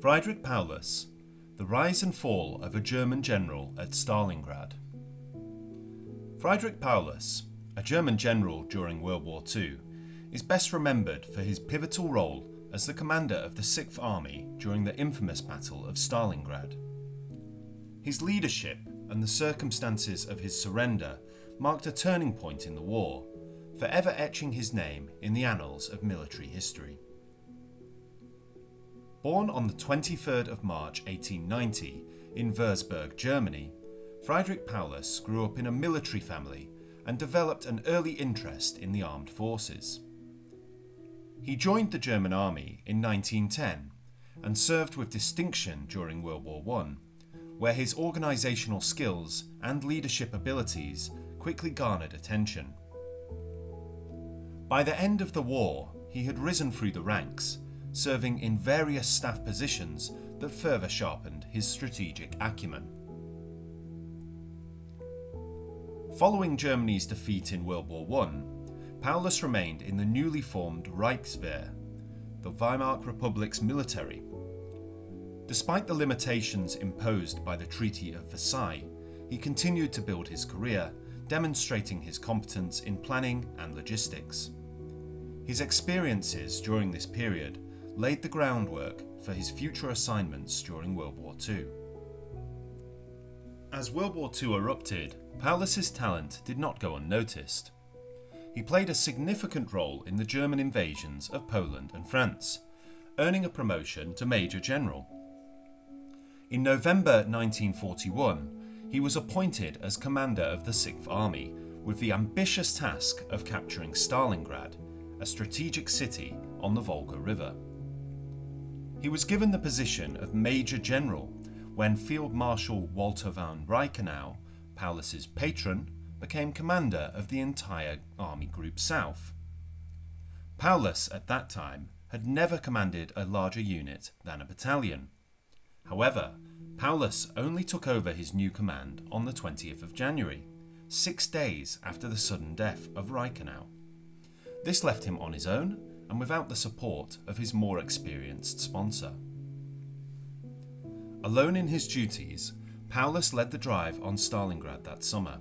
Freidrich Paulus, The Rise and Fall of a German General at Stalingrad. Freidrich Paulus, a German general during World War II, is best remembered for his pivotal role as the commander of the 6th Army during the infamous Battle of Stalingrad. His leadership and the circumstances of his surrender marked a turning point in the war, forever etching his name in the annals of military history. Born on the 23rd of March 1890 in Würzburg, Germany, Freidrich Paulus grew up in a military family and developed an early interest in the armed forces. He joined the German army in 1910 and served with distinction during World War I, where his organisational skills and leadership abilities quickly garnered attention. By the end of the war, he had risen through the ranks, serving in various staff positions that further sharpened his strategic acumen. Following Germany's defeat in World War I, Paulus remained in the newly formed Reichswehr, the Weimar Republic's military. Despite the limitations imposed by the Treaty of Versailles, he continued to build his career, demonstrating his competence in planning and logistics. His experiences during this period laid the groundwork for his future assignments during World War II. As World War II erupted, Paulus's talent did not go unnoticed. He played a significant role in the German invasions of Poland and France, earning a promotion to Major General. In November 1941, he was appointed as commander of the 6th Army with the ambitious task of capturing Stalingrad, a strategic city on the Volga River. He was given the position of Major General when Field Marshal Walter von Reichenau, Paulus's patron, became commander of the entire Army Group South. Paulus, at that time, had never commanded a larger unit than a battalion. However, Paulus only took over his new command on the 20th of January, 6 days after the sudden death of Reichenau. This left him on his own and without the support of his more experienced sponsor. Alone in his duties, Paulus led the drive on Stalingrad that summer.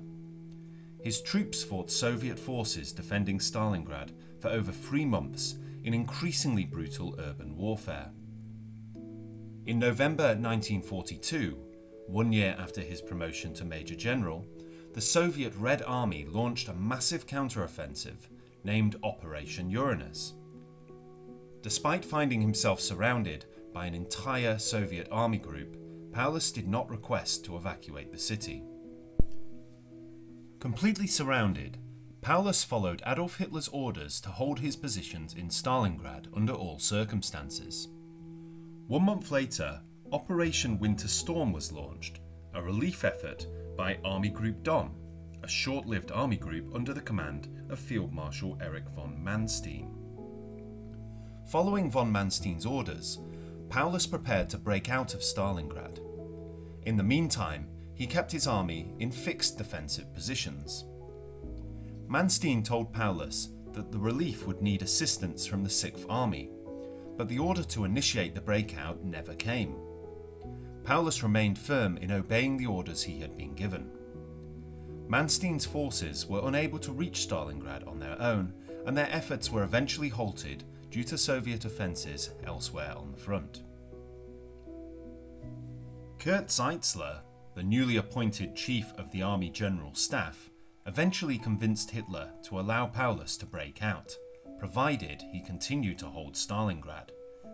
His troops fought Soviet forces defending Stalingrad for over 3 months in increasingly brutal urban warfare. In November 1942, 1 year after his promotion to Major General, the Soviet Red Army launched a massive counteroffensive named Operation Uranus. Despite finding himself surrounded by an entire Soviet army group, Paulus did not request to evacuate the city. Completely surrounded, Paulus followed Adolf Hitler's orders to hold his positions in Stalingrad under all circumstances. 1 month later, Operation Winter Storm was launched, a relief effort by Army Group Don, a short-lived army group under the command of Field Marshal Erich von Manstein. Following von Manstein's orders, Paulus prepared to break out of Stalingrad. In the meantime, he kept his army in fixed defensive positions. Manstein told Paulus that the relief would need assistance from the 6th Army, but the order to initiate the breakout never came. Paulus remained firm in obeying the orders he had been given. Manstein's forces were unable to reach Stalingrad on their own, and their efforts were eventually halted due to Soviet offences elsewhere on the front. Kurt Zeitzler, the newly appointed chief of the Army General Staff, eventually convinced Hitler to allow Paulus to break out, provided he continued to hold Stalingrad,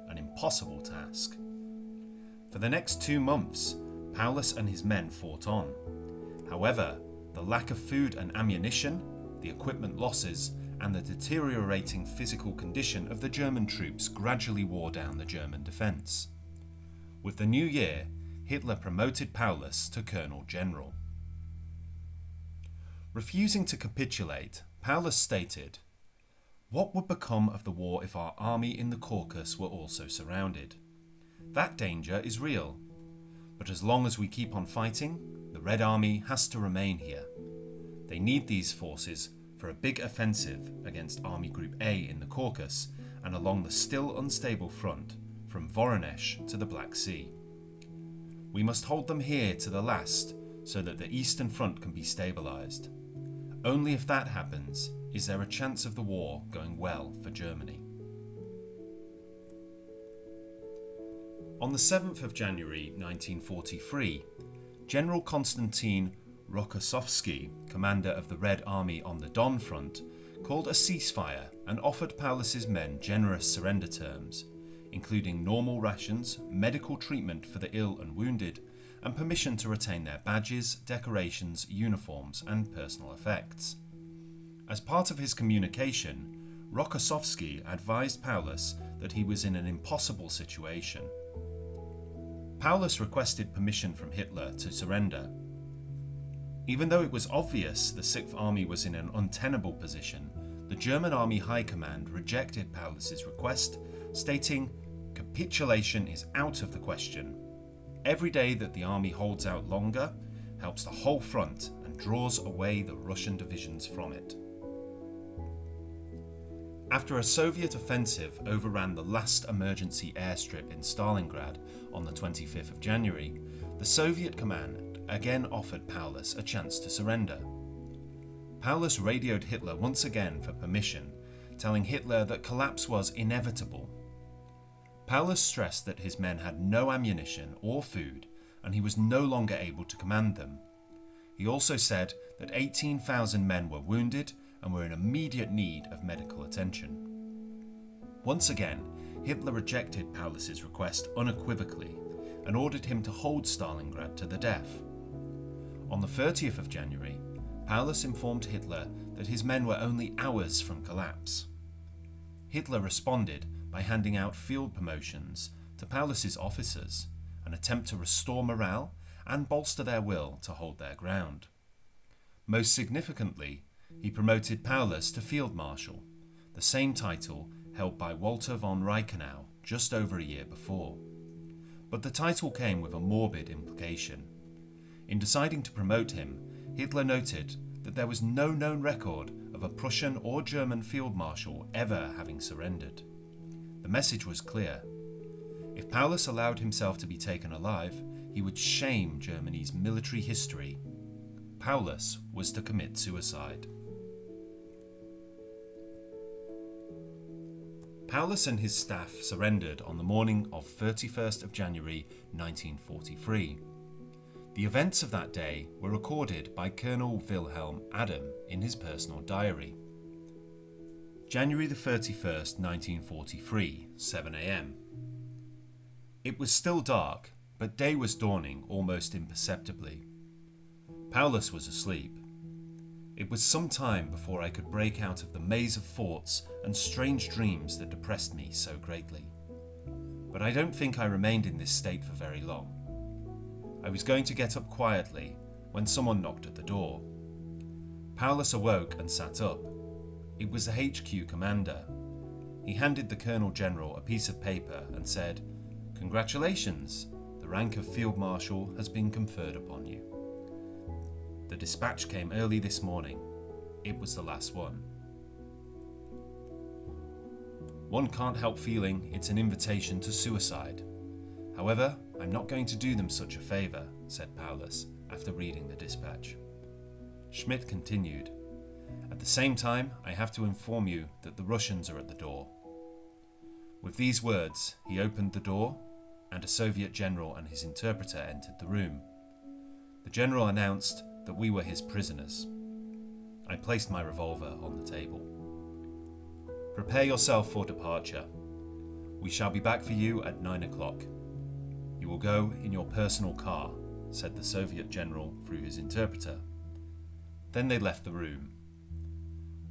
an impossible task. For the next 2 months, Paulus and his men fought on. However, the lack of food and ammunition, the equipment losses, and the deteriorating physical condition of the German troops gradually wore down the German defence. With the new year, Hitler promoted Paulus to Colonel General. Refusing to capitulate, Paulus stated, "What would become of the war if our army in the Caucasus were also surrounded? That danger is real. But as long as we keep on fighting, the Red Army has to remain here. They need these forces for a big offensive against Army Group A in the Caucasus and along the still unstable front from Voronezh to the Black Sea. We must hold them here to the last so that the Eastern Front can be stabilised. Only if that happens is there a chance of the war going well for Germany. On the 7th of January 1943, General Konstantin Rokossovsky, commander of the Red Army on the Don Front, called a ceasefire and offered Paulus's men generous surrender terms, including normal rations, medical treatment for the ill and wounded, and permission to retain their badges, decorations, uniforms, and personal effects. As part of his communication, Rokossovsky advised Paulus that he was in an impossible situation. Paulus requested permission from Hitler to surrender. Even though it was obvious the Sixth Army was in an untenable position, the German Army High Command rejected Paulus's request, stating, "Capitulation is out of the question. Every day that the army holds out longer helps the whole front and draws away the Russian divisions from it." After a Soviet offensive overran the last emergency airstrip in Stalingrad on the 25th of January, the Soviet command again offered Paulus a chance to surrender. Paulus radioed Hitler once again for permission, telling Hitler that collapse was inevitable. Paulus stressed that his men had no ammunition or food, and he was no longer able to command them. He also said that 18,000 men were wounded and were in immediate need of medical attention. Once again, Hitler rejected Paulus's request unequivocally and ordered him to hold Stalingrad to the death. On the 30th of January, Paulus informed Hitler that his men were only hours from collapse. Hitler responded by handing out field promotions to Paulus's officers, an attempt to restore morale and bolster their will to hold their ground. Most significantly, he promoted Paulus to Field Marshal, the same title held by Walter von Reichenau just over a year before. But the title came with a morbid implication. In deciding to promote him, Hitler noted that there was no known record of a Prussian or German field marshal ever having surrendered. The message was clear. If Paulus allowed himself to be taken alive, he would shame Germany's military history. Paulus was to commit suicide. Paulus and his staff surrendered on the morning of 31st of January 1943. The events of that day were recorded by Colonel Wilhelm Adam in his personal diary. January the 31st, 1943, 7 a.m. It was still dark, but day was dawning almost imperceptibly. Paulus was asleep. It was some time before I could break out of the maze of thoughts and strange dreams that depressed me so greatly. But I don't think I remained in this state for very long. I was going to get up quietly when someone knocked at the door. Paulus awoke and sat up. It was the HQ commander. He handed the Colonel General a piece of paper and said, "Congratulations, the rank of Field Marshal has been conferred upon you. The dispatch came early this morning. It was the last one." One can't help feeling it's an invitation to suicide. However, I'm not going to do them such a favour, said Paulus after reading the dispatch. Schmidt continued, "At the same time, I have to inform you that the Russians are at the door." With these words, he opened the door, and a Soviet general and his interpreter entered the room. The general announced that we were his prisoners. I placed my revolver on the table. "Prepare yourself for departure. We shall be back for you at 9 o'clock. You will go in your personal car," said the Soviet general through his interpreter. Then they left the room.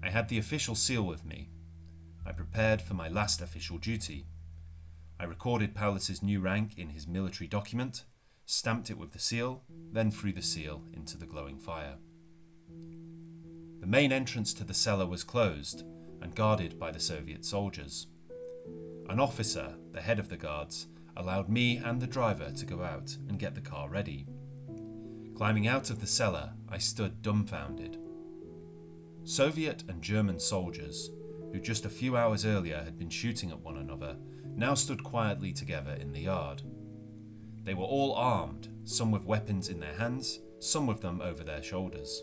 I had the official seal with me. I prepared for my last official duty. I recorded Paulus's new rank in his military document, stamped it with the seal, then threw the seal into the glowing fire. The main entrance to the cellar was closed and guarded by the Soviet soldiers. An officer, the head of the guards, allowed me and the driver to go out and get the car ready. Climbing out of the cellar, I stood dumbfounded. Soviet and German soldiers, who just a few hours earlier had been shooting at one another, now stood quietly together in the yard. They were all armed, some with weapons in their hands, some with them over their shoulders.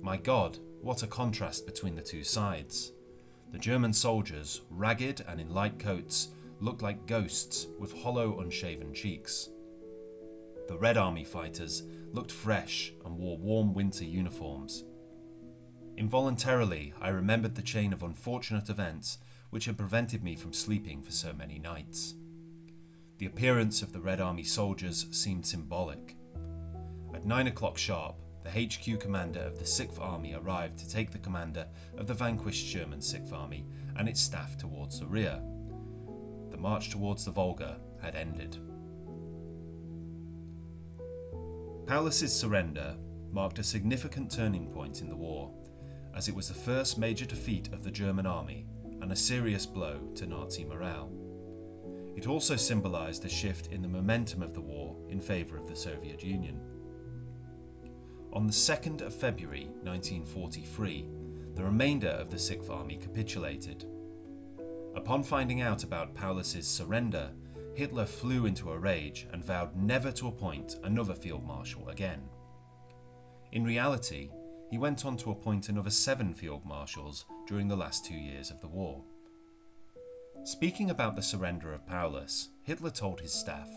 My God, what a contrast between the two sides. The German soldiers, ragged and in light coats, looked like ghosts with hollow, unshaven cheeks. The Red Army fighters looked fresh and wore warm winter uniforms. Involuntarily, I remembered the chain of unfortunate events which had prevented me from sleeping for so many nights. The appearance of the Red Army soldiers seemed symbolic. At 9 o'clock sharp, the HQ commander of the 6th Army arrived to take the commander of the vanquished German 6th Army and its staff towards the rear. The march towards the Volga had ended. Paulus's surrender marked a significant turning point in the war, as it was the first major defeat of the German army and a serious blow to Nazi morale. It also symbolised a shift in the momentum of the war in favour of the Soviet Union. On the 2nd of February 1943, the remainder of the 6th Army capitulated. Upon finding out about Paulus's surrender, Hitler flew into a rage and vowed never to appoint another field marshal again. In reality, he went on to appoint another 7 field marshals during the last 2 years of the war. Speaking about the surrender of Paulus, Hitler told his staff,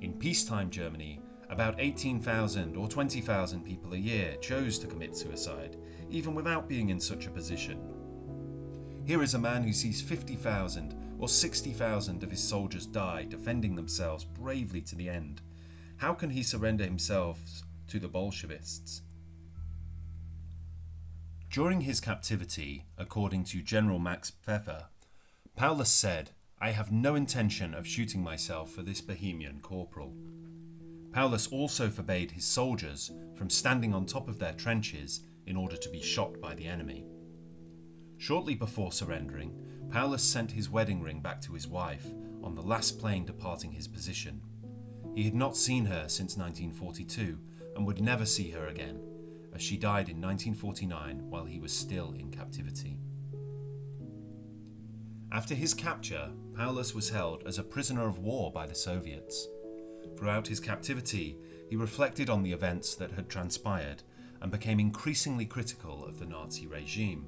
"In peacetime Germany, about 18,000 or 20,000 people a year chose to commit suicide, even without being in such a position. Here is a man who sees 50,000 or 60,000 of his soldiers die defending themselves bravely to the end. How can he surrender himself to the Bolshevists?" During his captivity, according to General Max Pfeffer, Paulus said, "I have no intention of shooting myself for this Bohemian corporal." Paulus also forbade his soldiers from standing on top of their trenches in order to be shot by the enemy. Shortly before surrendering, Paulus sent his wedding ring back to his wife on the last plane departing his position. He had not seen her since 1942 and would never see her again, as she died in 1949 while he was still in captivity. After his capture, Paulus was held as a prisoner of war by the Soviets. Throughout his captivity, he reflected on the events that had transpired and became increasingly critical of the Nazi regime.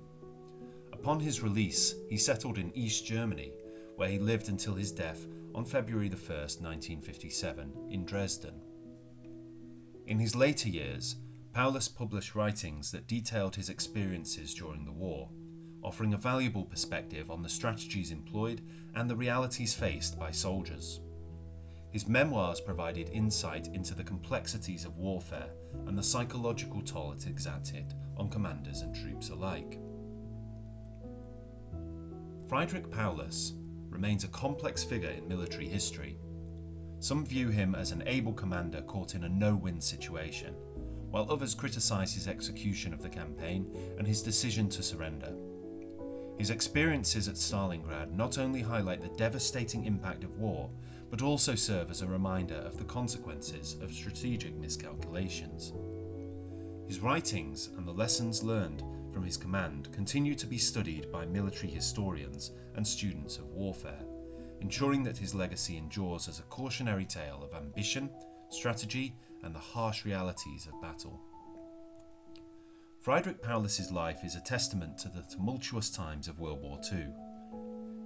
Upon his release, he settled in East Germany, where he lived until his death on February 1, 1957, in Dresden. In his later years, Paulus published writings that detailed his experiences during the war, offering a valuable perspective on the strategies employed and the realities faced by soldiers. His memoirs provided insight into the complexities of warfare and the psychological toll it exacted on commanders and troops alike. Freidrich Paulus remains a complex figure in military history. Some view him as an able commander caught in a no-win situation, while others criticise his execution of the campaign and his decision to surrender. His experiences at Stalingrad not only highlight the devastating impact of war, but also serve as a reminder of the consequences of strategic miscalculations. His writings and the lessons learned from his command continue to be studied by military historians and students of warfare, ensuring that his legacy endures as a cautionary tale of ambition, strategy, and the harsh realities of battle. Freidrich Paulus's life is a testament to the tumultuous times of World War II.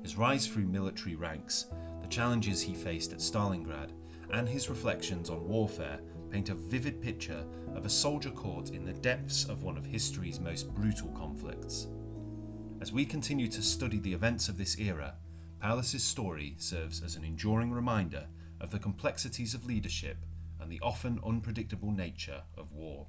His rise through military ranks, the challenges he faced at Stalingrad, and his reflections on warfare paint a vivid picture of a soldier caught in the depths of one of history's most brutal conflicts. As we continue to study the events of this era, Paulus's story serves as an enduring reminder of the complexities of leadership and the often unpredictable nature of war.